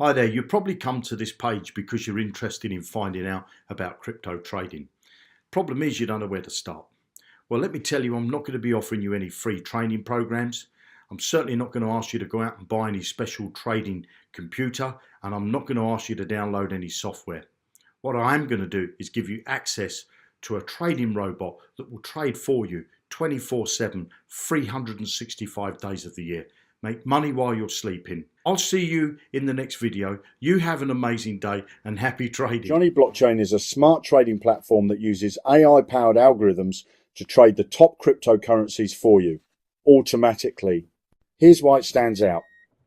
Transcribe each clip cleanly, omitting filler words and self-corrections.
Hi there, you probably come to this page because you're interested in finding out about crypto trading. Problem is you don't know where to start. Well, let me tell you, I'm not going to be offering you any free training programs. I'm certainly not going to ask you to go out and buy any special trading computer, and I'm not going to ask you to download any software. What I am going to do is give you access to a trading robot that will trade for you 24/7, 365 days of the year. Make money while you're sleeping. I'll see you in the next video. You have an amazing day and happy trading. Jonny Blockchain is a smart trading platform that uses AI-powered algorithms to trade the top cryptocurrencies for you, automatically. Here's why it stands out.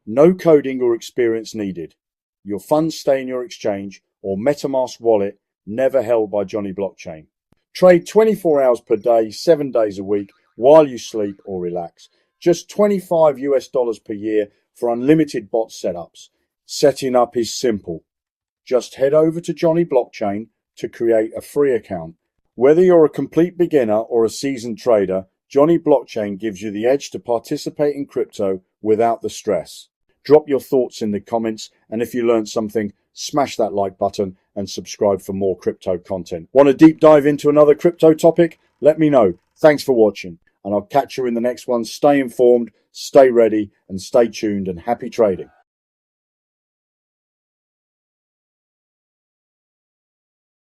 No coding or experience needed. Your funds stay in your exchange or MetaMask wallet, never held by Jonny Blockchain. Trade 24 hours per day, 7 days a week, while you sleep or relax. Just $25 per year for unlimited bot setups. Setting up is simple. Just head over to Jonny Blockchain to create a free account. Whether you're a complete beginner or a seasoned trader, Jonny Blockchain gives you the edge to participate in crypto without the stress. Drop your thoughts in the comments, and if you learned something, smash that like button and subscribe for more crypto content. Want to deep dive into another crypto topic? Let me know. Thanks for watching, and I'll catch you in the next one. Stay informed, stay ready, and stay tuned, and happy trading.